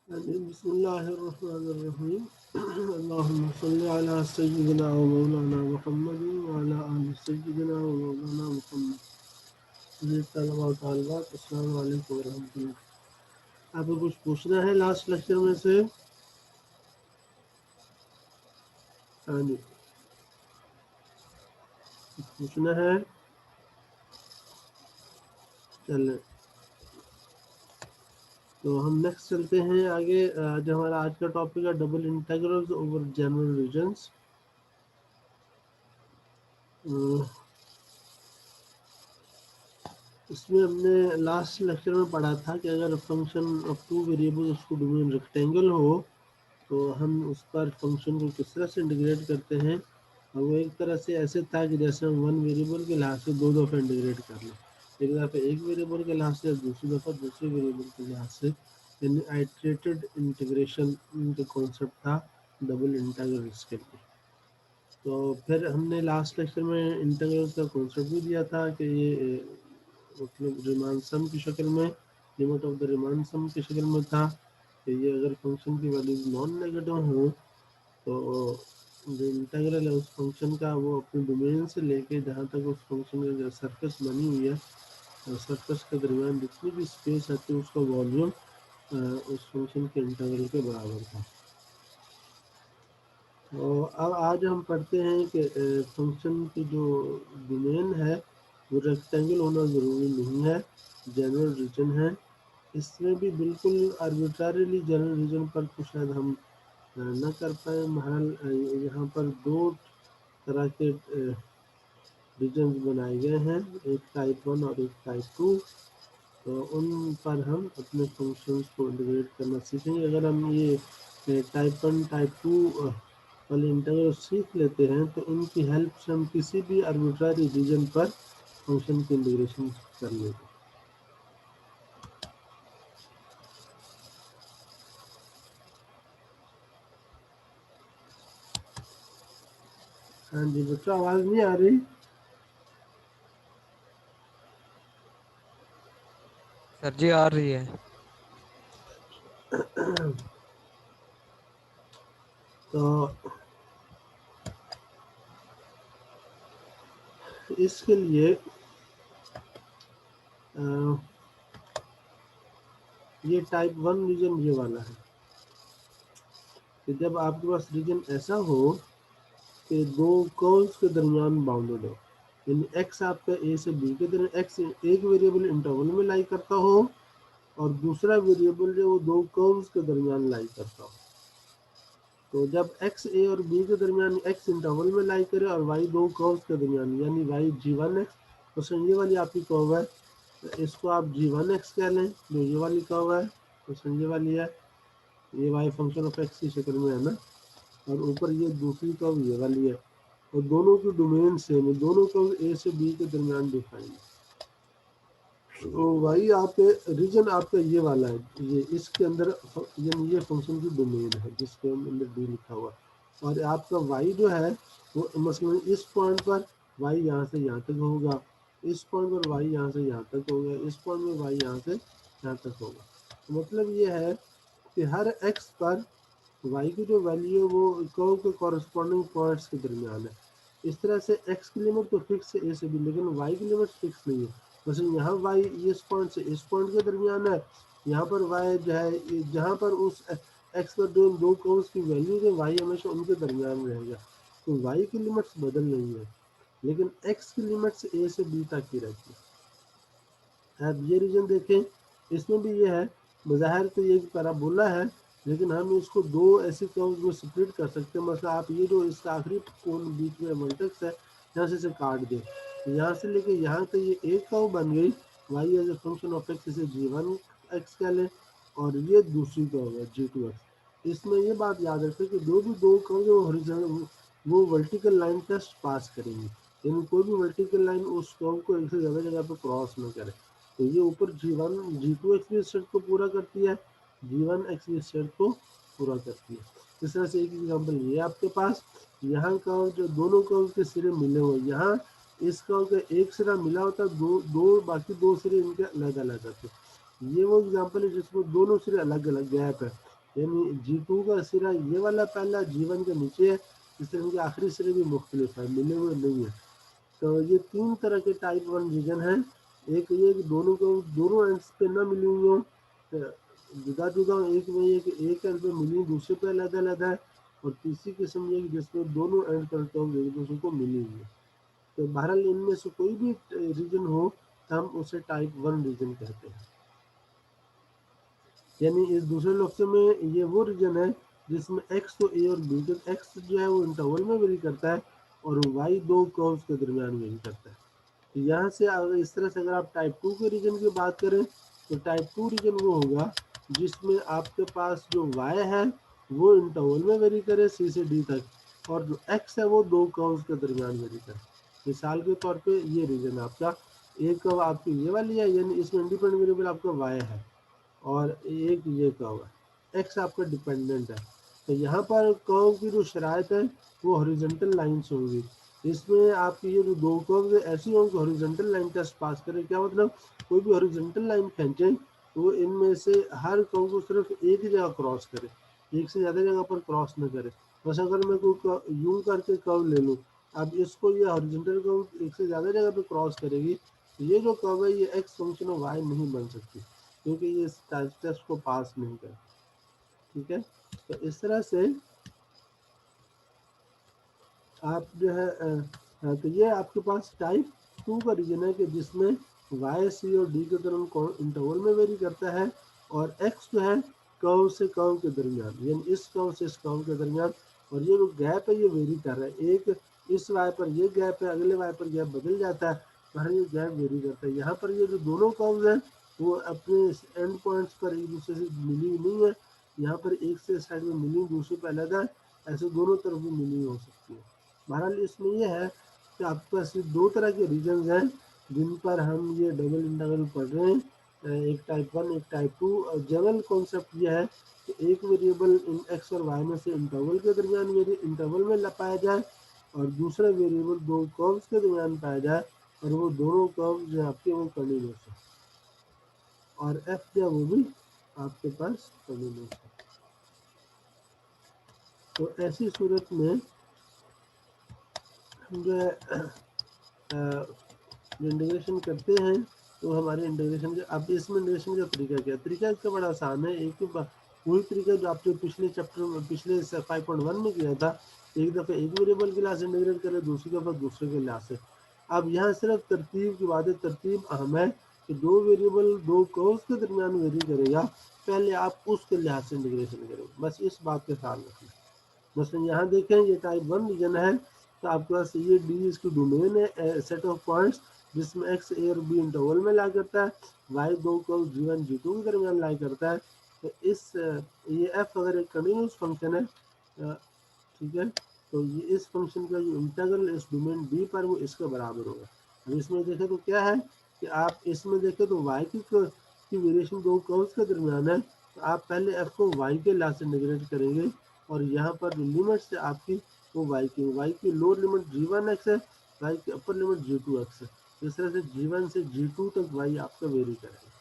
बिस्मिल्लाहिर्रहमानिर्रहीम। अल्लाहुम्मा सल्लि अला सय्यिदिना व मौलाना मुहम्मदिन व अला आलि सय्यिदिना व मौलाना मुहम्मद। जी तलबा व तालिबात, अस्सलामु अलैकुम व रहमतुल्लाह। आपको कुछ पूछना है लास्ट लेक्चर में से? हाँ जी, कुछ पूछना है? चलें, तो हम नेक्स्ट चलते हैं आगे। जो हमारा आज का टॉपिक है double integrals over general regions. इसमें हमने लास्ट लेक्चर में पढ़ा था कि अगर फंक्शन ऑफ टू वेरिएबल उसको डोमेन रेक्टेंगल हो तो हम उस पर फंक्शन को किस तरह से इंटीग्रेट करते हैं। और वो एक तरह से ऐसे था कि जैसे हम वन वेरिएबल के लिहाज से दो दफ़ा इंटीग्रेट कर लें, एक दफ़ा एक वेरिएबल के लिहाज से, दूसरी दफ़ा दूसरे वेरिएबल के लिहाज से, यानी आइट्रेटेड इंटीग्रेशन का कॉन्सेप्ट था डबल इंटीग्रल्स के लिए। तो फिर हमने लास्ट लेक्चर में इंटीग्रल्स का कॉन्सेप्ट भी दिया था कि ये मतलब रिमान सम की शक्ल में, लिमिट ऑफ द रिमान सम की शक्ल में था कि ये अगर फंक्शन की वैल्यू नॉन नेगेटिव हो तो जो इंटीग्रल है उस फंक्शन का वो अपने डोमेन से लेके जहाँ तक उस फंक्शन की जो सरफेस बनी हुई है, सरफेस के दरमियान जितनी भी स्पेस आती है उसका वॉल्यूम उस फंक्शन के इंटीग्रल के बराबर था। तो अब आज हम पढ़ते हैं कि फंक्शन की जो डोमेन है वो रेक्टेंगल होना ज़रूरी नहीं है, जनरल रीजन है। इसमें भी बिल्कुल आर्बिट्ररीली जनरल रीजन पर तो शायद हम न कर पाए। यहाँ पर दो तरह के रीजन बनाए गए हैं, एक टाइप 1 और एक टाइप 2। तो उन पर हम अपने फंक्शंस को इंटीग्रेट करना सीखेंगे। अगर हम ये टाइप 1 टाइप 2 वाले इंटीग्रल सीख लेते हैं तो इनकी हेल्प से हम किसी भी आर्बिट्ररी रीजन पर फंक्शन की इंटीग्रेशन कर लेंगे। हाँ जी बच्चों, आवाज़ नहीं आ रही? सर जी आ रही है। तो इसके लिए ये टाइप 1 रीजन ये वाला है कि जब आपके पास रीजन ऐसा हो कि दो कर्व्स के दरमियान बाउंडेड हो, यानी एक्स आपका ए से बी के दरमियान, एक्स एक वेरिएबल इंटरवल में लाई करता हो और दूसरा वेरिएबल जो वो दो कर्व्स के दरमियान लाई करता हो। तो जब एक्स ए और बी के दरमियान एक्स इंटरवल में लाई करे और वाई दो कर्व्स के दरमियान, यानी वाई G1 एक्स, तो समझिए वाली आपकी कर्व है, तो इसको आप G1 एक्स कह लें। जो ये वाली कर्व है तो समझिए वाली है, ये वाई फंक्शन ऑफ एक्स की शक्ल में है ना, और ऊपर ये दूसरी कर्व ये वाली है, और दोनों की डोमेन सेम है, दोनों कर्व ए से बी के दरमियान डिफाइंड है। तो भाई आपके रीजन आपका ये वाला है, ये इसके अंदर यानी ये फंक्शन की डोमेन है जिसके अंदर डी लिखा हुआ, और आपका वाई जो है वो मसलन इस पॉइंट पर वाई यहाँ से यहाँ तक होगा, इस पॉइंट पर वाई यहाँ से यहाँ तक होगा, इस पॉइंट में वाई यहाँ से यहाँ तक होगा। तो मतलब ये है कि हर एक्स पर वाई की जो वैल्यू है वो कर्व के कॉरस्पॉन्डिंग पॉइंट्स के दरमियान है। इस तरह से एक्स की लिमिट तो फिक्स है ए से बी, लेकिन वाई की लिमिट फिक्स नहीं है। वैसे यहाँ वाई इस पॉइंट से इस पॉइंट के दरमियान है, यहाँ पर वाई जो है जहाँ पर उस एक्स पर जो दो कर्व्स की वैल्यूज है वाई हमेशा उनके दरमियान रहेगा। तो वाई की लिमिट्स बदल नहीं है, लेकिन एक्स की लिमिट्स ए से बी तक ही रहती है। अब ये रीजन देखें, इसमें भी ये है, बज़ाहिर तो ये पैराबोला है, लेकिन हम इसको दो ऐसे कर्व्स में स्प्लिट कर सकते हैं। मतलब आप ये जो इसका आखिरी कोण बीच में वर्टेक्स है, यहाँ से इसे काट दें, यहाँ से लेके यहाँ तक ये एक कर्व बन गई, y as a function of x, इसे G1 एक्स कह लें, और ये दूसरी कर्व है G2 एक्स। इसमें ये बात याद रखें कि जो भी दो कर्व जो हॉरिजॉन्टल वो वर्टिकल लाइन टेस्ट पास करेंगे, यानी कोई भी वर्टिकल लाइन उस कर्व को एक से ज़्यादा जगह पर क्रॉस न करे। तो ये ऊपर G1 G2 एक्स भी शर्त को पूरा करती है, G1 एक्स भी शर्त को पूरा करती है। इस तरह से एक एग्जांपल ये आपके पास, यहाँ का जो दोनों कर्व के सिरे मिले हुए, यहाँ इस कर्व का एक सिरा मिला होता है, दो बाकी दो सिरे इनके अलग अलग होते। ये वो एग्जांपल है जिसमें दोनों सिरे अलग अलग गैप है, यानी G2 का सिरा ये वाला पहला G1 के नीचे है, इस तरह के आखिरी सिरे भी मुख्तलिफ है, मिले हुए नहीं है। तो ये 3 तरह के टाइप 1 रीजन हैं। एक ये कि दोनों को दोनों एंड्स पे ना मिली हुई हो, जुदा-जुदा हो, एक में ये कि एक एंड पे मिली दूसरे पे अलग-अलग है, और तीसरी किस्म ये कि जिसमें दोनों एंड पर टर्म्स एक दूसरे को मिली हुई है। तो बहरहाल इनमें से कोई भी रीजन हो, हम उसे टाइप 1 रीजन कहते हैं। यानी इस दूसरे लफ्ज़ में ये वो रीजन है जिसमें एक्स तो ए और बी के एक्स जो है वो इंटरवल में वेरी करता है, और वाई दो कर्व्स के दरमियान वेरी करता है। तो यहाँ से अगर इस तरह से अगर आप टाइप 2 के रीजन की बात करें, तो टाइप 2 रीजन वो होगा जिसमें आपके पास जो वाई है वो इंटरवल में वेरी करे सी से डी तक, और जो एक्स है वो दो कर्व्स के दरमियान वेरी करे। मिसाल के तौर पे ये रीजन आपका एक कर्व आपकी ये वाली है, यानी इसमें इंडिपेंडेंट वेरिएबल आपका वाई है, और एक ये कर्व है, एक्स आपका डिपेंडेंट है। तो यहाँ पर कर्व की जो शराइत है वो हॉरिजॉन्टल लाइंस होंगी। इसमें आपकी ये जो दो कर्व ऐसी होंगी कि हॉरिजॉन्टल लाइन टेस्ट पास करें। क्या मतलब, कोई भी हॉरिजॉन्टल लाइन खींचें तो वो इनमें से हर कर्व को सिर्फ एक ही जगह क्रॉस करे, एक से ज़्यादा जगह पर क्रॉस न करे। बस अगर मैं कोई यूं करके कर्व ले लूँ, अब इसको ये हॉरिजॉन्टल कर्व एक से ज़्यादा जगह पर क्रॉस करेगी, तो ये जो कर्व है ये एक्स फंक्शन ऑफ वाई नहीं बन सकती, क्योंकि ये इस टेस्ट को पास नहीं कर। ठीक है, तो इस तरह से आप जो है तो ये आपके पास टाइप 2 का रीजन है कि जिसमें वाई सी और डी के दरमियान इंटरवल में वेरी करता है, और एक्स जो है कर्व से कर्व के दरमियान, यानी इस कर्व से इस कर्व के दरमियान, और ये जो गैप है ये वेरी कर रहा है। एक इस वाई पर ये गैप है, अगले वाई पर गैप बदल जाता है, तो हर ये गैप वेरी करता है। यहाँ पर ये जो दोनों कर्व्स हैं वो अपने एंड पॉइंट्स पर एक दूसरे से मिली हुई नहीं है। यहाँ पर एक से साइड में मिली दूसरे पर अलग है, ऐसे दोनों तरफ भी मिली हो सकती है। बहरहाल इसमें यह है कि आपके पास ये दो तरह के रीजन हैं जिन पर हम ये डबल इंटीग्रल पढ़ रहे हैं, एक टाइप 1 एक टाइप 2। और जनरल कॉन्सेप्ट यह है कि एक वेरिएबल इन एक्स और वाई में से इंटरवल के दरमियान इंटरवल में पाया जाए, और दूसरा वेरिएबल दो कर्व्स के दरमियान पाया जाए, और वो दोनों कर्व्स जो आपके वो कंटिन्यूस है, और एफ जो है वो भी आपके पास कंटिन्यूस है। तो ऐसी सूरत में हम जो है जो इंटीग्रेशन करते हैं, तो हमारे इंटीग्रेशन के अब इसमें इंटीग्रेशन का तरीका क्या है? तरीका इसका बड़ा आसान है। एक वही तरीका जो आपने पिछले चैप्टर में पिछले 5.1 में किया था, एक दफ़ा एक वेरिएबल के लिहाज से इंटीग्रेट करें, दूसरी दफ़ा दूसरे के लिहाज से। अब यहाँ सिर्फ तरतीब की बात है, तरतीब अहम है कि दो वेरिएबल दो कर्व्स के दरमियान वेरी करेगा, पहले आप उसके लिहाज से इंटीग्रेशन करें, बस इस बात का ख्याल रखें। मसलन यहाँ देखें ये टाइप 1 रीजन है, तो आपके पास ये डी इसकी डोमेन है, सेट ऑफ पॉइंट्स जिसमें एक्स ए और बी इंटरवल में लाई करता है, वाई दो को G1 G2 के दरमियान लाई करता है। तो इस ये एफ अगर एक कंटिन्यूस फंक्शन है, ठीक है, तो ये इस फंक्शन का जो इंटीग्रल इस डोमेन डी पर वो इसके बराबर होगा। अब इसमें देखें तो क्या है कि आप इसमें देखें तो वाई की वेरिएशन दो कर्व्स के दरमियान है, तो आप पहले एफ को वाई के लिहाज से इंटीग्रेट करेंगे, और यहाँ पर जो लिमिट्स है आपकी वो वाई की लोअर लिमिट G1x है, वाई की अपर लिमिट G2x है। इस तरह से G1 से G2 तक वाई आपका वेरी करेगा।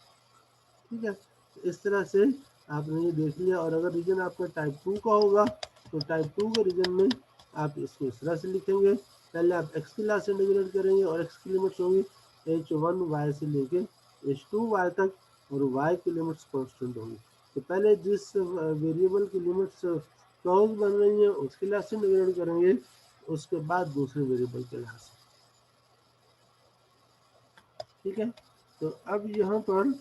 ठीक है, तो इस तरह से आपने ये देख लिया। और अगर रीजन आपका टाइप 2 का होगा, तो टाइप 2 के रीजन में आप इसको इस तरह से लिखेंगे, पहले आप एक्स की लास्ट इंटीग्रेट करेंगे, और एक्स की लिमिट्स होंगी h1 से लेके h2 तक, और y की लिमिट्स कांस्टेंट होंगी। तो पहले जिस वेरिएबल की लिमिट्स कर्व बन रही है उसके लिहाज से इंटीग्रेट करेंगे, उसके बाद दूसरे वेरिएबल के लिहाज से। ठीक है, तो अब यहाँ पर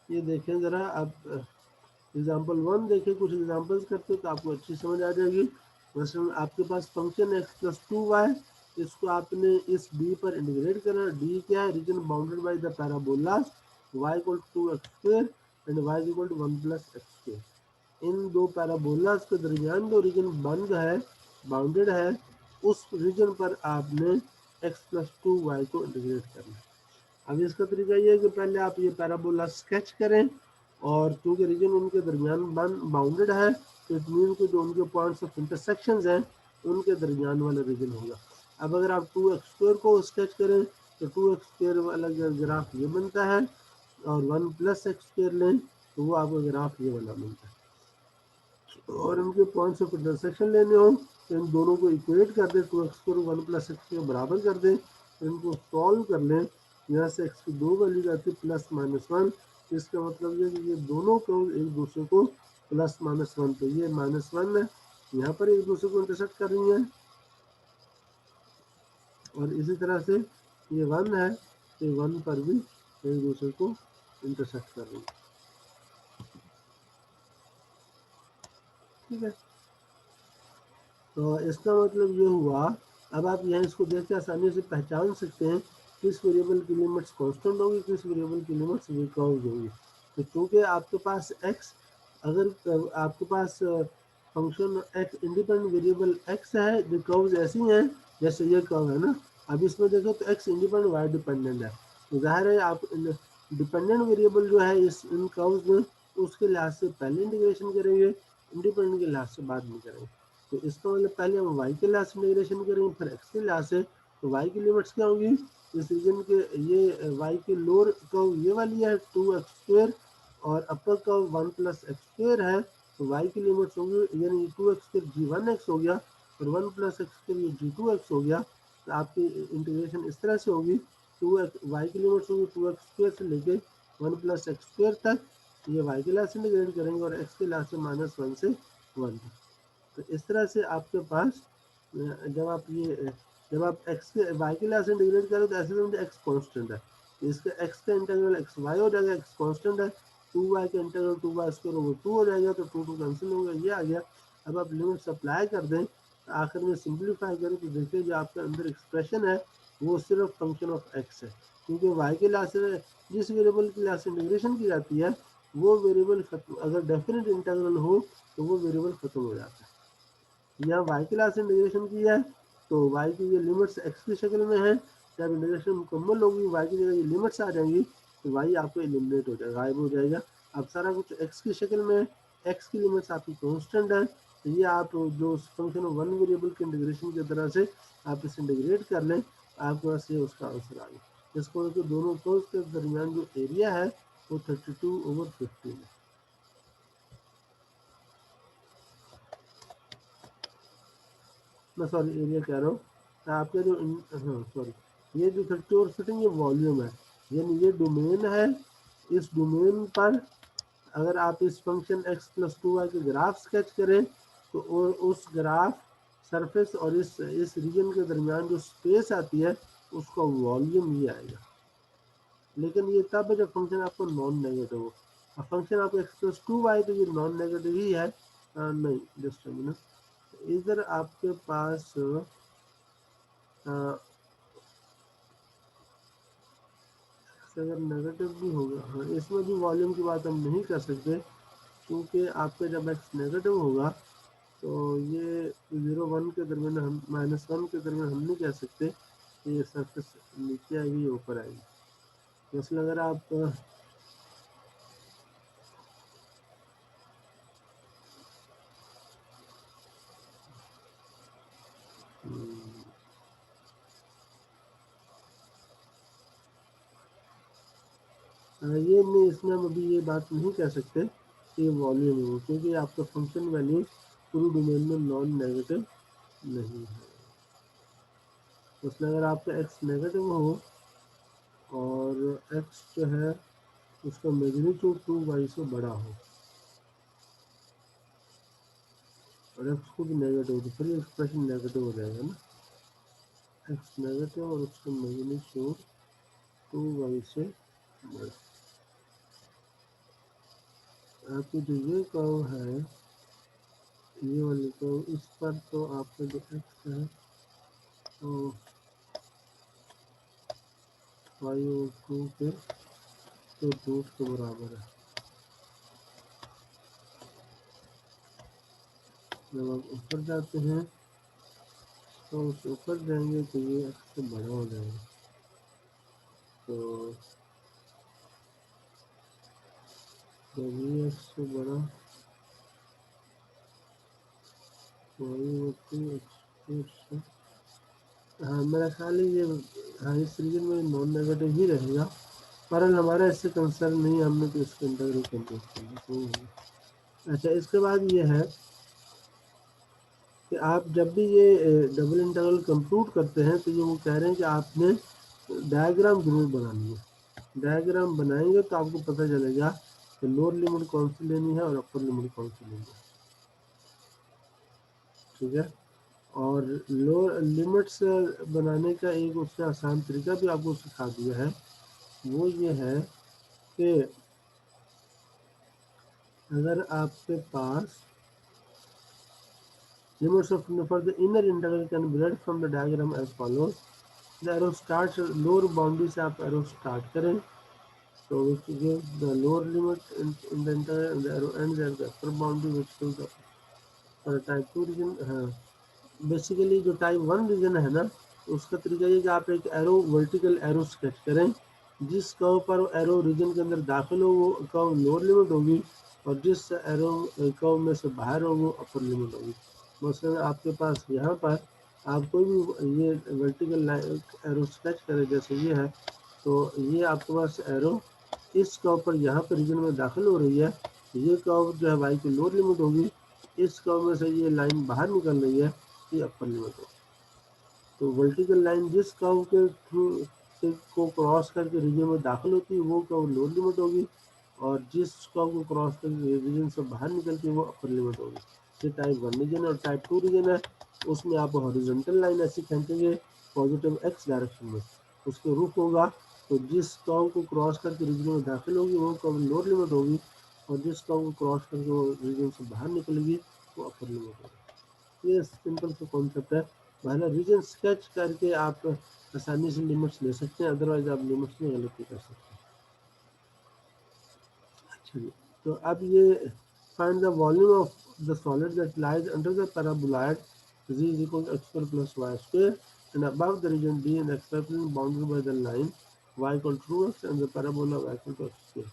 ये देखें ज़रा, अब एग्जाम्पल 1 देखें, कुछ एग्जाम्पल्स करते तो आपको अच्छी समझ आ जाएगी। मसलन आपके पास फंक्शन एक्स प्लस 2y, इसको आपने इस डी पर इंटीग्रेट करना। डी क्या है? Region bounded by the parabolas y equal to 2x² and y equal to 1 plus x²। इन दो पैराबोलास के दरमियान जो रीजन बंद है, बाउंडेड है, उस रीजन पर आपने x प्लस 2y को इंटीग्रेट करना है। अब इसका तरीका ये है कि पहले आप ये पैराबोला स्केच करें, और क्योंकि रीजन उनके दरमियान बाउंडेड है, तो इट मीन कि जो उनके पॉइंट्स ऑफ इंटरसेक्शन हैं उनके दरमियान वाला रीजन होगा। अब अगर आप 2x² को स्केच करें, तो 2x² वाला ग्राफ ये बनता है, और 1 प्लस x² लें तो वो आपका ग्राफ ये वाला बनता है। और इनके पॉइंट्स ऑफ इंटरसेक्शन लेने हो तो इन दोनों को इक्वेट कर दें, 2x को 1 + x के बराबर कर दें, इनको सॉल्व कर लें। यहाँ से x की 2 वैल्यू जाती है +-1, इसका मतलब ये कि ये दोनों कर्व एक दूसरे को +-1, तो ये -1 है, यहाँ पर एक दूसरे को इंटरसेक्ट कर रही हैं, और इसी तरह से ये 1 है, तो 1 पर भी एक दूसरे को इंटरसेक्ट कर रही है। ठीक है, तो इसका मतलब ये हुआ। अब आप यहाँ इसको देख के आसानी से पहचान सकते हैं किस वेरिएबल की लिमिट्स कांस्टेंट होगी, किस वेरिएबल की लिमिट्स रिकर्व होगी। तो चूंकि आपके पास x, अगर आपके पास function x independent variable x है, जो कर्व्स ऐसी हैं जैसे ये कर्व है ना, अब इसमें देखो तो x इंडिपेंडेंट y डिपेंडेंट है, तो जाहिर है आप डिपेंडेंट वेरिएबल जो है इस इन कर्व्स में, उसके लिहाज से पहले इंटीग्रेशन करेंगे, इंडिपेंडेंट के लिहाज से बाद में करेंगे। तो इसका मतलब पहले हम y के लिहाज से इंटीग्रेशन करेंगे, फिर x के लिहाज से। तो y की लिमिट्स क्या होंगी इस रीजन के, ये y की लोअर कर्व ये वाली है 2x², और अपर कर्व 1 + x² है, तो y की लिमिट्स होंगी, यानी 2x² g1x हो गया, और 1 + x² ये g2x हो गया। तो आपकी इंटीग्रेशन इस तरह से होगी, y की लिमिट्स होगी 2x² से लेके 1 + x² तक, ये y के लिहाज से इंटीग्रेट करेंगे, और x के लिहाज से -1 से 1 तक। तो इस तरह से आपके पास जब आप x के y के लिहाज से इंटीग्रेट करें तो ऐसे समझे x कांस्टेंट है, तो इसका x का इंटीग्रल xy हो जाएगा, x कांस्टेंट है, 2y का इंटीग्रल 2y² 2 हो जाएगा, तो 2 कैंसिल हो गया, ये आ गया। अब आप लिमिट्स अप्लाई कर दें, आखिर में सिंप्लीफाई करें तो देखिए जो आपके अंदर एक्सप्रेशन है वो सिर्फ फंक्शन ऑफ x है, क्योंकि y के लिहाज से जिस वेरिएबल के लिहाज से इंटीग्रेशन की जाती है वो वेरिएबल अगर डेफिनेट इंटीग्रल हो तो वो वेरिएबल खत्म हो जाता है। यहाँ y के लिहाज से इंटीग्रेशन किया है, तो y की ये लिमिट्स x की शक्ल में है, जब इंटीग्रेशन मुकम्मल होगी y की जगह ये लिमिट्स आ जाएंगी, तो y आपको एलिमिनेट हो जाएगा, गायब हो जाएगा। अब सारा कुछ x की शक्ल में है, x की लिमिट्स आपकी कांस्टेंट है, तो ये आप जो फंक्शन ऑफ वन वेरिएबल के इंटीग्रेशन की तरह से आप इसे इंटीग्रेट कर लें, आपके पास ये उसका आंसर आ गया। इसको तो दोनों कर्व्स के दरमियान जो एरिया है वो 32/15 है। मैं सॉरी एरिया कह रहा हूँ, आपके जो हाँ सॉरी, ये जो 30 और फिटिंग ये वॉल्यूम है, यानी ये डोमेन है। इस डोमेन पर अगर आप इस फंक्शन x + 2y के ग्राफ स्केच करें तो उस ग्राफ सरफेस और इस रीजन के दरमियान जो स्पेस आती है उसका वॉल्यूम ये आएगा। लेकिन ये तब है जब फंक्शन आपको नॉन नेगेटिव हो, और फंक्शन आपको x + 2y तो ये नॉन नेगेटिव ही है। नहीं जस्ट अ मिनट, इधर आपके पास अगर नेगेटिव भी होगा, हाँ इसमें भी वॉल्यूम की बात हम नहीं कर सकते, क्योंकि आपका जब x नेगेटिव होगा तो ये 0-1 के दरमियान हम -1 के दरमियान हम नहीं कह सकते कि ये सरफेस नीचे आएगी या ऊपर आएगी। जैसे अगर आप ये नहीं, इसमें हम अभी ये बात नहीं कह सकते कि वॉल्यूम हो, क्योंकि आपका फंक्शन वैल्यू पूरी डोमेन में नॉन नेगेटिव नहीं है। उसमें अगर आपका x नेगेटिव हो और x जो है उसका मैग्नीट्यूड 2y से बड़ा हो, और x खुद नेगेटिव हो, तो फिर एक्सप्रेशन नेगेटिव हो जाएगा ना, x नेगेटिव और उसका मैग्नीट्यूड 2y से बड़ा। आपकी जो ये कर्व है, ये वाली कर्व, इस पर तो आपका जो x है तो 5/2 के तो रूट के बराबर है। जब आप ऊपर जाते हैं तो उस ऊपर जाएंगे तो ये x से बड़ा हो जाएगा, तो जब ये x से बड़ा हाँ मेरा ख्याल है ये, हाँ इस रीजन में नॉन नेगेटिव ही रहेगा, पर हमारा इससे कंसर्न नहीं, हमने तो इसके इंटीग्रल कंप्यूट करना। तो अच्छा इसके बाद ये है कि आप जब भी ये डबल इंटीग्रल कंप्यूट करते हैं तो ये वो कह रहे हैं कि आपने डायग्राम जरूर बनानी है। डायग्राम बनाएंगे तो आपको पता चलेगा कि लोअर लिमिट कौन सी लेनी है और अपर लिमिट कौन सी लेनी है, ठीक है। और लोअर लिमिट्स बनाने का एक उसका आसान तरीका भी आपको सिखा दिया है, वो ये है कि अगर आपके पास limits of for the inner integral can be read from the diagram as follows. The arrow starts lower boundary से आप arrow start करें, so which gives the lower limit in the integral and the arrow ends at the upper boundary which gives the for type 2 region। हाँ, basically जो type 1 reason है ना, उसका तरीका ये कि आप एक एरो वर्टिकल एरो स्केच करें, जिस कर्व पर एरो रीजन के अंदर दाखिल हो वो कर्व लोअर लिमिट होगी और जिस एरो कर्व में से बाहर हो वो अपर लिमिट होगी। मसलन आपके पास यहाँ पर आप कोई भी ये वर्टिकल एरो स्केच करें जैसे ये है, तो ये आपके पास एरो इस कर्व पर यहाँ पर रीजन में दाखिल हो रही है, ये कर्व जो है वाई की लोअर लिमिट होगी, इस कर्व में से ये लाइन बाहर निकल रही है, ये अपर लिमिट होगी। तो वर्टिकल लाइन जिस कर्व के थ्रू से को क्रॉस करके रीजन में दाखिल होती है वो कर्व लोअर लिमिट होगी और जिस कर्व को क्रॉस करके रीजन से बाहर निकलती है वो अपर लिमिट होगी। ये टाइप 1 रीजन है। और टाइप 2 रीजन है, उसमें आप हॉरिजॉन्टल लाइन ऐसी खींचेंगे पॉजिटिव एक्स डायरेक्शन में, उसके रूप होगा, तो जिस कर्व को क्रॉस करके रीजन में दाखिल होगी वो कर्व लोअर लिमिट होगी और जिस कर्व को क्रॉस करके वो रीजन से बाहर निकलेगी वो अपर लिमिट होगी। ये सिंपल सा कॉन्सेप्ट है। पहले रीजन स्केच करके आप आसानी से लिमिट्स ले सकते हैं, अदरवाइज आप लिमिट्स में गलती कर सकते हैं। अच्छा जी, तो अब ये find the volume of the solid that lies under the paraboloid z is equal to x square plus y square and above the region D and x y plane bounded by the line y equal to 2x and the parabola y equal to x square।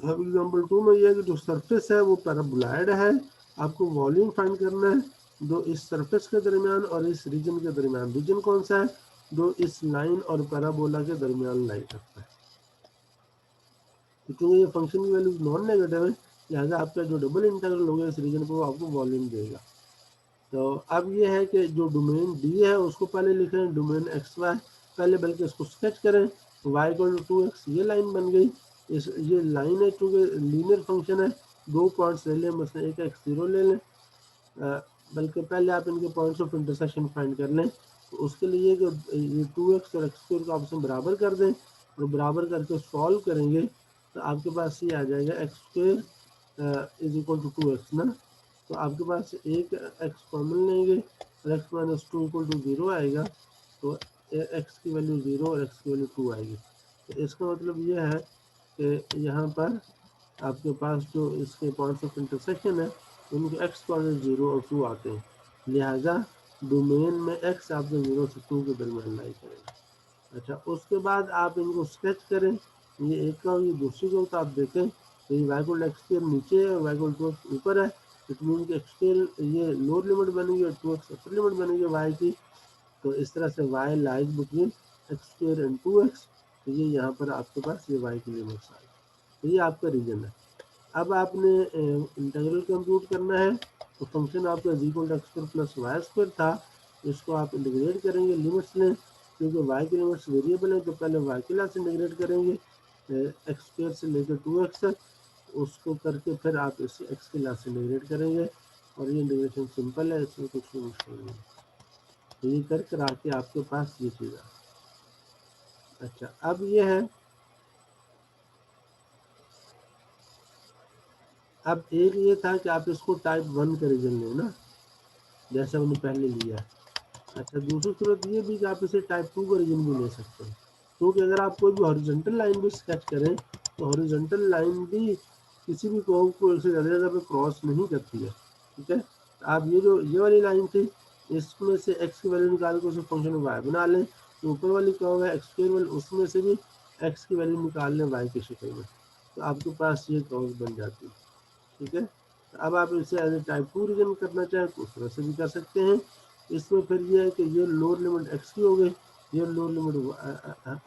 अब example 2 में यह है कि जो surface है वो paraboloid है, आपको वॉल्यूम फाइंड करना है जो इस सरफेस के दरमियान और इस रीजन के दरमियान। रीजन कौन सा है? जो इस लाइन और पैराबोला के दरमियान लाई करता है। तो क्योंकि ये फंक्शन की वैल्यू नॉन नेगेटिव है, लिहाजा आपका जो डबल इंटीग्रल होगा इस रीजन पर वो आपको वॉल्यूम देगा। तो अब ये है कि जो डोमेन डी है उसको पहले लिखें, डोमेन एक्स वाई पहले बल्कि इसको स्केच करें, वाई इक्वल टू 2x ये लाइन बन गई। इस ये लाइन है चूँकि लीनियर फंक्शन है, दो पॉइंट्स ले लें, मसलन एक x0 ले लें, बल्कि पहले आप इनके पॉइंट्स ऑफ इंटरसेक्शन फाइंड कर लें। तो उसके लिए कि ये 2x और x2 को आपस में बराबर कर दें और बराबर करके सॉल्व करेंगे तो आपके पास ये आ जाएगा x² is equal to 2x ना। तो आपके पास एक x कॉमन लेंगे और x माइनस 2 इक्वल टू 0 आएगा, तो x की वैल्यू 0 और x की वैल्यू 2 आएगी। तो इसका मतलब ये है कि यहाँ पर आपके पास जो इसके पॉइंट्स ऑफ इंटरसेक्शन है उनके x कॉर्डिनेट 0 और 2 आते हैं, लिहाजा डोमेन में x आपके 0 से 2 के दरमियान लाई करेगा। अच्छा, उसके बाद आप इनको स्केच करें, ये एक का ये दूसरी को, तो आप देखें तो ये वाई इक्वल एक्स स्क्वायर नीचे है, वाई इक्वल टू एक्स ऊपर है, इट मीन कि एक्स स्क्वायर ये लोअर लिमिट बनेगी और 2x अपर लिमिट बनेगी वाई की। तो इस तरह से y lies between x square and 2x, तो ये यहाँ पर आपके पास ये वाई की लिमिट्स आ गई। तो ये आपका रीजन है। अब आपने इंटीग्रल कंप्यूट करना है, तो फंक्शन आपका z equal to x square plus y square था, इसको आप इंटीग्रेट करेंगे, लिमिट्स लें, क्योंकि y की लिमिट्स वेरिएबल है तो पहले y के लाभ से इंटीग्रेट करेंगे एक्स स्क्वायर से लेकर 2x तक, उसको करके फिर आप इसे x के लाभ से इंटीग्रेट करेंगे और ये इंटीग्रेशन सिंपल है, इसमें कुछ भी मुश्किल नहीं। तो ये कर कर आके आपके पास ये चीज़ है। अच्छा, अब ये है, अब एक ये था कि आप इसको टाइप 1 का रीजन लें ना, जैसा हमने पहले लिया। अच्छा, दूसरी सूरत ये भी कि आप इसे टाइप 2 का रीजन भी ले सकते हैं, क्योंकि अगर आप कोई भी हॉरिजॉन्टल लाइन भी स्केच करें तो हॉरिजॉन्टल लाइन भी किसी भी कर्व को एक से ज़्यादा जगह पे क्रॉस नहीं करती है, ठीक है। आप ये जो ये वाली लाइन थी इसमें से x की वैल्यू निकाल कर उसे फंक्शन y बना लें, तो ऊपर वाली कर्व है x स्क्वायर वाली, उसमें से भी x की वैल्यू निकाल लें y की शक्ल में, तो आपके पास ये कर्व बन जाती है, ठीक है। अब आप इसे एज ए टाइप 2 रीजन करना चाहें तो उस तरह से भी कर सकते हैं। इसमें फिर ये है कि ये लोअर लिमिट x की हो गई, ये लोअर लिमिट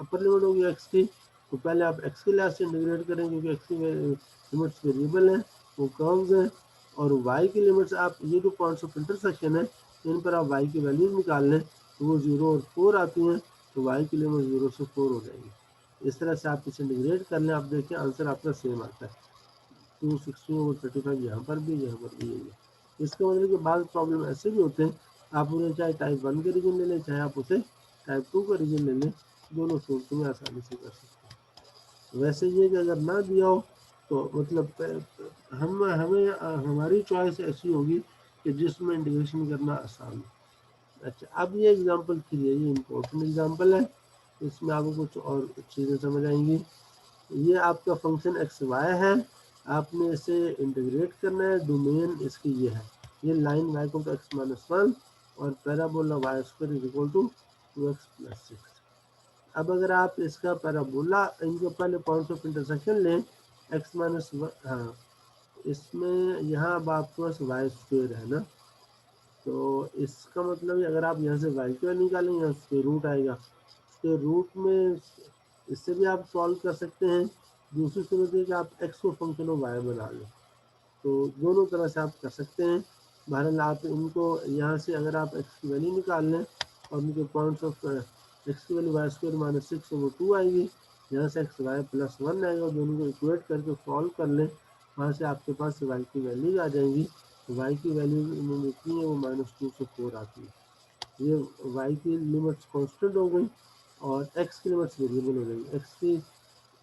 अपर लिमिट होगी x की, तो पहले आप x के लिहाज से इंटीग्रेट करें क्योंकि x की लिमिट्स वेरिएबल हैं, वो कर्व्स हैं, और y की लिमिट्स आप ये जो पॉइंट्स ऑफ इंटरसेक्शन है इन पर आप y की वैल्यूज निकाल लें तो वो 0 और 4 आती हैं, तो y की लिमिट 0 से 4 हो जाएगी। इस तरह से आप इसे इंटीग्रेट कर लें, आप देखिए आंसर आपका सेम आता है 260 और 35, यहाँ पर भी यही है। इसके मतलब के बाद प्रॉब्लम ऐसे भी होते हैं, आप उन्हें चाहे टाइप 1 के रीजन ले लें चाहे आप उसे टाइप 2 का रीजन ले लें, दोनों सोर्स में आसानी से कर सकते हैं। वैसे ये कि अगर ना दिया हो तो मतलब हमारी चॉइस ऐसी होगी कि जिसमें इंटीग्रेशन करना आसान हो। अच्छा, अब ये एग्जांपल 3 है, ये इम्पोर्टेंट एग्जांपल है, इसमें आपको कुछ और चीज़ें समझ आएंगी। ये आपका फंक्शन एक्स वाई है, आपने इसे इंटीग्रेट करना है, डोमेन इसकी ये है, ये लाइन वाई को एक्स माइनस 1 और parabola y square is equal to 2x plus 6। अब अगर आप इसका पैराबोला इनके पहले पॉइंट्स ऑफ इंटरसेक्शन लें एक्स माइनस 1, हाँ इसमें यहाँ अब आपके पास वाई स्क्वायर है ना, तो इसका मतलब अगर आप यहाँ से वाई स्क्वायर निकालेंगे यहाँ स्क्वायर रूट आएगा, स्क्वायर रूट में इससे भी आप सॉल्व कर सकते हैं। दूसरी सूरत है कि आप एक्स को फंक्शन ऑफ वाई बना लें, तो दोनों तरह से आप कर सकते हैं। बहरहाल आप इनको यहाँ से अगर आप एक्स की वैल्यू निकाल लें और उनके पॉइंट्स ऑफ एक्स की वैल्यू वाई स्क्वायर माइनस 6 वो 2 आएगी, यहाँ से एक्स वाई प्लस 1 आएगा, दोनों को इक्वेट करके सॉल्व कर लें, वहाँ से आपके पास वाई की वैल्यूज आ जाएंगी। वाई की वैल्यू इन्होंने इतनी है वो -2 से 4 आती है। ये वाई की लिमिट्स कॉन्स्टेंट हो गई और एक्स की लिमिट्स वेरिएबल हो गई। एक्स की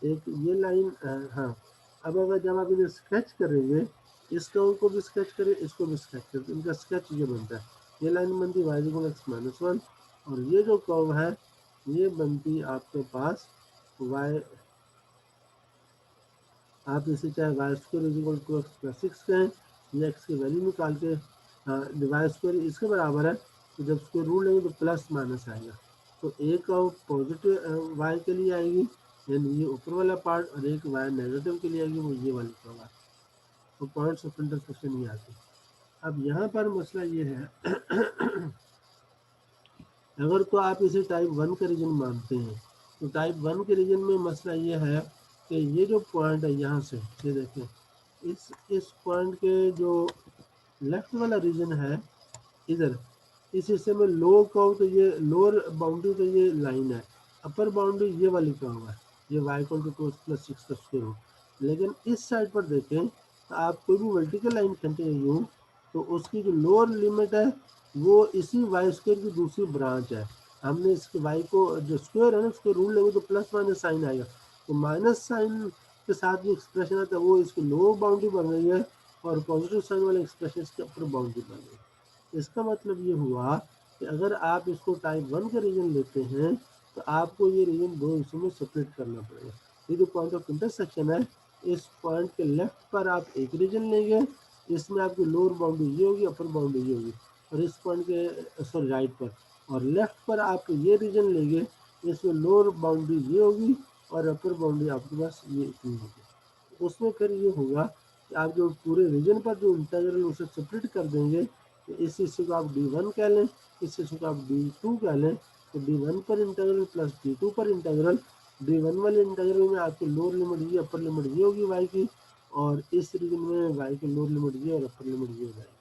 एक ये लाइन हाँ, अब अगर जब आप इन्हें स्केच करेंगे, इस कर्व को भी स्केच करें, इसको भी स्केच करें, इनका स्केच ये बनता है, ये लाइन बनती वाई इक्वल एक्स माइनस 1 और ये जो कर्व है ये बनती आपके पास वाई, आप इसे चाहे y square is equal to x plus 6 कहें, ये एक्स की वैल्यू निकाल के वाई स्क्वायर इसके बराबर है, तो जब स्क्वायर रूट लेंगे तो प्लस माइनस आएगा, तो एक कर्व पॉजिटिव वाई के लिए आएगी यानी ये ऊपर वाला पार्ट, और एक वाई नेगेटिव के लिए आएगी वो ये वाली कर्व आएगी, तो पॉइंट्स ऑफ इंटरसेक्शन ये आती है। अब यहाँ पर मसला ये है अगर तो आप इसे टाइप 1 का रीजन मानते हैं, तो टाइप 1 के रीजन में मसला ये है कि ये जो पॉइंट है यहाँ से ये देखें, इस पॉइंट के जो लेफ्ट वाला रीजन है इधर इस हिस्से में लो कर्व, तो ये लोअर बाउंड्री तो ये लाइन है, अपर बाउंड्री ये वाली कर्व है, ये वाई इक्वल टू 2 प्लस 6 का स्क्वायर रूट। लेकिन इस साइड पर देखें तो आप कोई भी वर्टिकल लाइन खींचेंगे यूँ, तो उसकी जो लोअर लिमिट है वो इसी वाई स्क्वायर की दूसरी ब्रांच है। हमने इसके वाई को जो स्क्वायर है ना उसके रूल लेंगे तो प्लस माइनस साइन आएगा, तो माइनस साइन के साथ जो एक्सप्रेशन आता है वो इसकी लोअर बाउंड्री बन रही है और पॉजिटिव साइन वाले एक्सप्रेशन इसके अपर बाउंड्री बन रही है। इसका मतलब ये हुआ कि अगर आप इसको टाइप 1 का रीजन लेते हैं तो आपको ये रीजन दो हिस्सों में सेपरेट करना पड़ेगा। ये जो पॉइंट ऑफ इंटरसेक्शन है इस पॉइंट के लेफ्ट पर आप एक रीजन लेंगे, इसमें आपकी लोअर बाउंड्री ये होगी अपर बाउंड्री ये होगी, और इस पॉइंट के सॉरी राइट पर और लेफ्ट पर आप ये रीजन लेंगे, इसमें लोअर बाउंड्री ये होगी और अपर बाउंड्री आपके पास ये इतनी होगी। उसमें फिर ये होगा कि आप जो पूरे रीजन पर जो इंटीग्रल उसे सेपरेट कर देंगे, तो इस हिस्से को आप D1 कह लें, इस हिस्से को आप D2 कह लें, तो D1 पर इंटीग्रल प्लस D2 पर इंटीग्रल, D1 वाले इंटीग्रल में आपकी लोअर लिमिट ये अपर लिमिट ये होगी वाई की, और इस रीजन में वाई की लोअर लिमिट ये और अपर लिमिट ये हो जाएगी।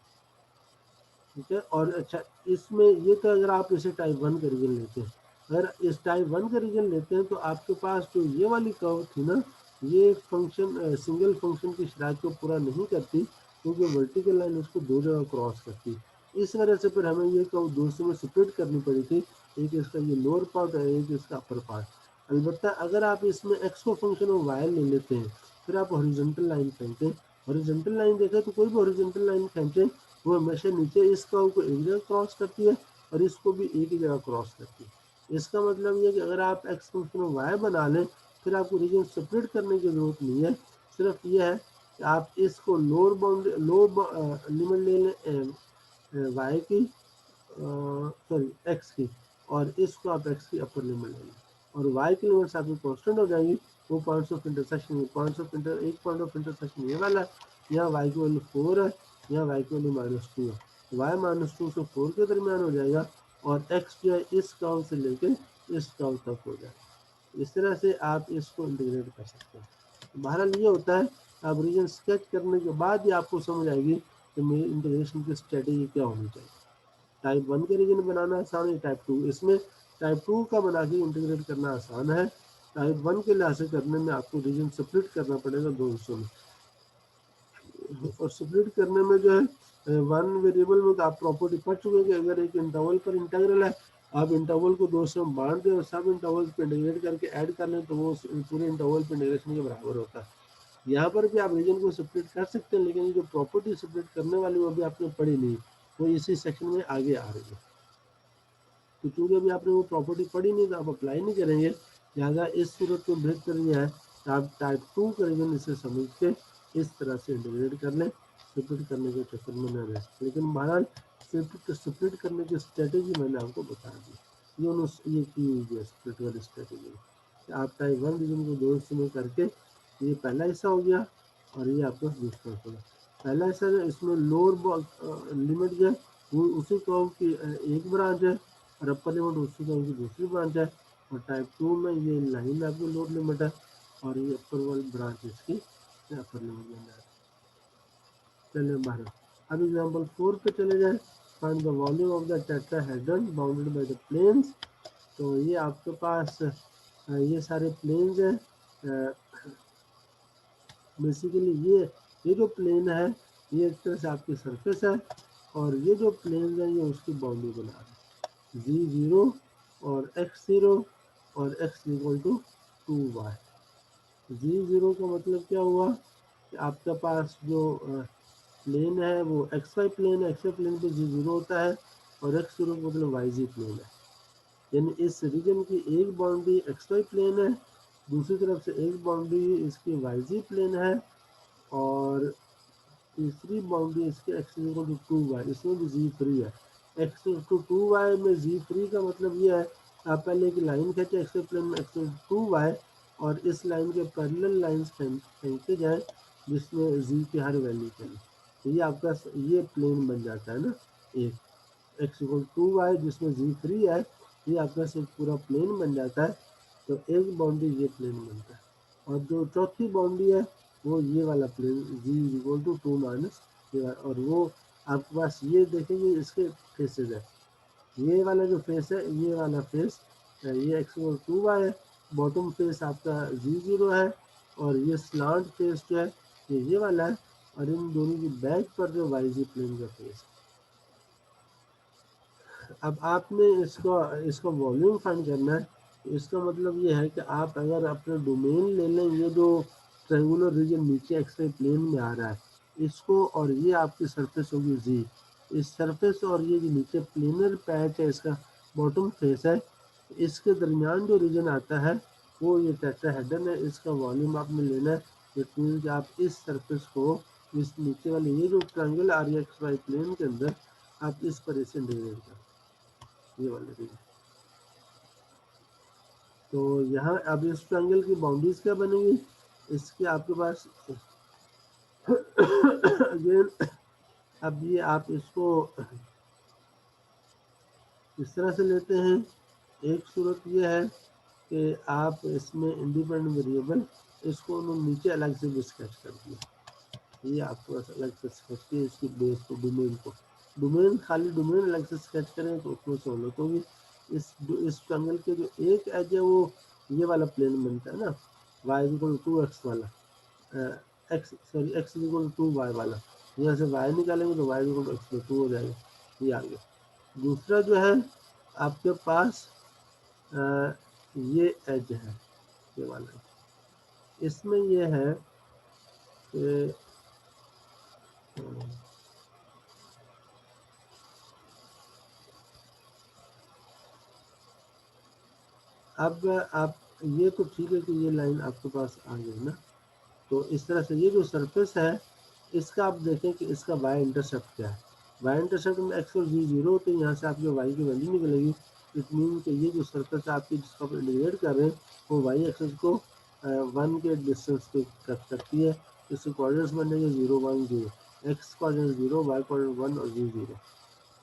ठीक है, और अच्छा इसमें ये तो अगर आप इसे टाइप 1 का रीजन लेते हैं, अगर इस टाइप 1 का रीजन लेते हैं तो आपके पास जो ये वाली कर्व थी ना, ये फंक्शन सिंगल फंक्शन की शर्त को पूरा नहीं करती, क्योंकि वर्टिकल लाइन उसको दो जगह क्रॉस करती है। इस वजह से फिर हमें ये कर्व दो में सेपरेट करनी पड़ी थी, एक इसका ये लोअर पार्ट है एक इसका अपर पार्ट। अलबत्ता अगर आप इसमें एक्स को फंक्शन ऑफ वाई ले लेते हैं, फिर आप हॉरिजॉन्टल लाइन खींचें, हॉरिजॉन्टल लाइन देखें तो कोई भी हॉरिजॉन्टल लाइन खींचें वो हमेशा नीचे इस कर्व को एक जगह क्रॉस करती है और इसको भी एक ही जगह क्रॉस करती है। इसका मतलब ये कि अगर आप एक्स फंक्शन ऑफ वाई बना लें फिर आपको रीजन सेपरेट करने की जरूरत नहीं है, सिर्फ ये है कि आप इसको लोअर बाउंड्री लिमिट ले लें वाई की सॉरी एक्स की, और इसको आप एक्स की अपर लिमिट ले लें और वाई की लिमिट्स आपकी कॉन्स्टेंट हो जाएंगी। वो पॉइंट्स ऑफ इंटरसेक्शन एक पॉइंट ऑफ इंटरसेक्शन ये वाला है, यहाँ वाई की वैल्यू 4 है, यहाँ वाई की वैल्यू -2 है, वाई -2 से 4 के दरमियान हो जाएगा और एक्स जो है इस कर्व से लेके इस कर्व तक हो जाएगा। इस तरह से आप इसको इंटीग्रेट कर सकते हैं। बहरहाल ये होता है आप रीजन स्केच करने के बाद ही आपको समझ आएगी कि मेरी इंटीग्रेशन की स्ट्रेटेजी क्या होनी चाहिए। टाइप 1 के रीजन बनाना आसान है, टाइप 2 इसमें टाइप 2 का बना के इंटीग्रेट करना आसान है। टाइप 1 के लिहाज से करने में आपको रीजन स्प्लिट करना पड़ेगा 2 हिस्सों में, और स्प्लिट करने में जो है वन वेरिएबल में तो आप प्रॉपर्टी पढ़ चुके हैं कि अगर एक इंटरवल पर इंटीग्रल है, आप इंटरवल को 2 से बांट दें और सब इंटरवल पे इंटीग्रेट करके ऐड कर लें तो वो पूरे इंटरवल पे इंटीग्रेशन के बराबर होता है। यहाँ पर भी आप रीजन को स्प्लिट कर सकते हैं, लेकिन जो प्रॉपर्टी स्प्लिट करने वाली वो अभी आपने पढ़ी नहीं, वो इसी सेक्शन में आगे आ रही है। तो चूंकि अभी आपने वो प्रॉपर्टी पढ़ी नहीं तो आप अप्लाई नहीं करेंगे, लिहाजा इस सूरत में बेहतर यह है कि आप टाइप 2 का रीजन इसे समझ के इस तरह से इंटीग्रेट कर लें, स्प्लिट करने के चक्कर में न रहें। लेकिन बहरहाल स्प्लिट करने की स्ट्रेटेजी मैंने आपको बता दी, ये की हुई है स्प्लिट वाली स्ट्रेटेजी। आप टाइप 1 रीजन को 2 हिस्सों में करके, ये पहला हिस्सा हो गया और ये आपका दूसरा हिस्सा है। पहला हिस्सा जो इसमें लोअर लिमिट जो है वो उसी कर्व की एक ब्रांच है और अपर लिमिट उसी कर्व की दूसरी ब्रांच है। और टाइप 2 में ये लाइन आपकी लोअर लिमिट है और ये अपर वाली ब्रांच इसकी अपर लिमिट बन जाए। चलिए बाहर अब एग्जाम्पल 4 पे चले जाए। Find the volume of the tetrahedron bounded by the planes. तो ये आपके पास ये सारे प्लेन्स हैं। बेसिकली ये जो प्लेन है ये एक तरह से आपकी सरफेस है और ये जो प्लेन है ये उसकी बाउंड्री बना रहे हैं z0 और x0 और x equal to 2y। z0 का मतलब क्या हुआ कि आपके पास जो प्लेन है वो xy प्लेन है, xy प्लेन पे z0 होता है और x0 का मतलब yz प्लेन है। यानी इस रीजन की एक बाउंड्री xy प्लेन है, दूसरी तरफ से एक बाउंड्री इसकी yz प्लेन है और तीसरी बाउंड्री इसके x इक्वल टू 2y, इसमें भी z फ्री है। x टू 2y में z फ्री का मतलब ये है आप पहले एक लाइन खींचे एक्स प्लेन में x 2y और इस लाइन के पैरेलल लाइंस खींचते जाए जिसमें z की हर वैल्यू चले, तो ये आपका ये प्लेन बन जाता है ना, एक x इक्वल 2y जिसमें z फ्री है, ये आपका से पूरा प्लेन बन जाता है। तो एक बाउंड्री ये प्लेन बनता है और जो चौथी बाउंड्री है वो ये वाला plane z equal to 2 minus, और वो आपके पास ये देखेंगे इसके फेसेज है, ये वाला जो फेस है ये वाला फेस ये x इक्वल 2y है, बॉटम फेस आपका z0 है और ये स्लांट फेस जो है ये वाला है और इन दोनों की बैक पर जो yz प्लेन का फेस है। अब आपने इसका वॉल्यूम फाइंड करना है। इसका मतलब ये है कि आप अगर अपना डोमेन ले लें, ये जो ट्रायंगुलर रीजन नीचे एक्स-वाई प्लेन में आ रहा है इसको, और ये आपकी सरफेस होगी जी, इस सरफेस और ये जो नीचे प्लेनर पैच है इसका बॉटम फेस है, इसके दरमियान जो रीजन आता है वो ये टेट्राहेड्रन है। इसका वॉल्यूम आपने लेना है, इट मीन कि आप इस सरफेस को इस नीचे वाले ये जो ट्रायंगल आ रही है एक्स वाई प्लेन के अंदर आप इस पर इसे इंटीग्रेट करें, ये वाले रीजन। तो यहाँ अब इस ट्रायंगल की बाउंड्रीज क्या बनेगी, इसके आपके पास अगेन अब ये आप इसको इस तरह से लेते हैं। एक सूरत ये है कि आप इसमें इंडिपेंडेंट वेरिएबल इसको उन्होंने नीचे अलग से भी स्केच कर दिया, ये आपके पास अलग से स्केच किया इसकी बेस को, डोमेन खाली डोमेन अलग से स्केच करें तो उसमें सहूलत होगी। इस ट्रायंगल के जो एक एज है वो ये वाला प्लेन बनता है ना, y इक्वल टू एक्स वाला, एक्स इक्वल टू वाई वाला, यहाँ से y निकालेंगे तो y equal to x two हो जाएगा, ये आ गया। दूसरा जो है आपके पास ये एज है ये वाला, इसमें ये है कि अब आप ये तो ठीक है कि ये लाइन आपके पास आ गई ना, तो इस तरह से ये जो सरफेस है इसका आप देखें कि इसका वाई इंटरसेप्ट क्या है। वाई इंटरसेप्ट में एक्स और जी0, तो यहाँ से आपके वाई की वैल्यू निकलेगी। इट मीन कि ये जो सरफेस आपकी जिसको आप इंटीग्रेट कर रहे हैं वो वाई एक्सेस को 1 के डिस्टेंस पे कट करती है। इसके कोऑर्डिनेट्स बनेंगे 0 1 0, एक्स कोऑर्डिनेट 0, वाई कोऑर्डिनेट 1 और जी0।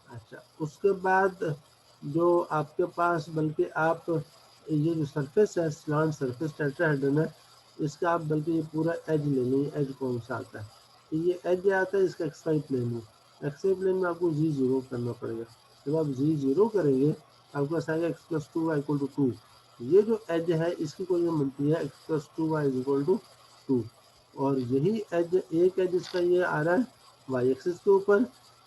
अच्छा, उसके बाद जो आपके पास बल्कि आप ये जो सरफेस है स्लांट सरफेस टेट्राहेड्रन है, इसका आप बल्कि ये पूरा एज ले लें, एज कौन सा आता है कि ये एज आता है इसका एक्सवाई प्लेन में, एक्सवाई प्लेन में आपको जी जीरो करना पड़ेगा। जब आप जी जीरो करेंगे आपके पास आएगा x plus two y equal to two. ये जो एज है इसकी कोई बनती है x plus two y equal to two, और यही एज, एक एज इसका ये आ रहा है वाई एक्सिस के ऊपर,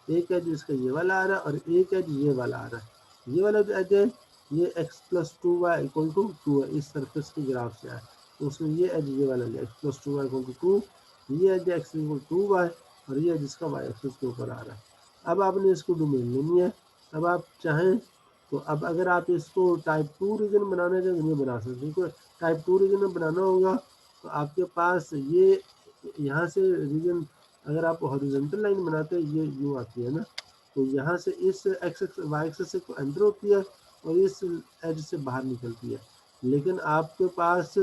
एक एज इसका ये वाला आ रहा है, और एक एज ये वाला आ रहा है। ये वाला जो एज है ये x plus two y equal to two है, इस सरफेस के ग्राफ से आया, तो उसमें ये एज ये वाला लिया x plus two y equal to two, ये as x equal to y, और ये जिसका वाई एक्सिस के ऊपर आ रहा है। अब आपने इसको डोमेन लेनी है। अब आप चाहें तो अब अगर आप इसको टाइप टू रीजन बनाना चाहें तो ये बना सकते हैं। टाइप टू रीजन में बनाना होगा तो आपके पास ये यहाँ से रीजन, अगर आप हॉरिजॉन्टल लाइन बनाते हैं ये यूँ आती है ना, तो यहाँ से इस एक्स वाई एक्सिस से एंटर होती है और इस एज से बाहर निकलती है। लेकिन आपके पास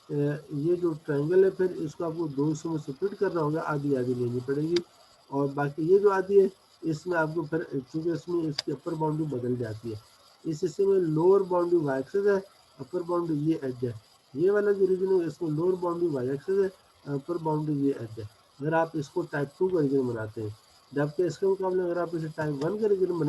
ये जो ट्रायंगल है फिर इसको आपको दो हिस्सों में स्प्लिट करना होगा, आधी आधी लेनी पड़ेगी, और बाकी ये जो आधी है इसमें आपको फिर चूँकि इसमें इसकी अपर बाउंड्री बदल जाती है, इस हिस्से में लोअर बाउंड्री वाई एक्सिस है, अपर बाउंड्री ये एज है, ये वाला जो रीजन है इसमें लोअर बाउंड्री वाई एक्सिस है, अपर बाउंड्री ये एज है। अगर आप इसको टाइप टू का रीजन बनाते हैं, जबकि इसके मुकाबले अगर आप इसे टाइप वन का रीजन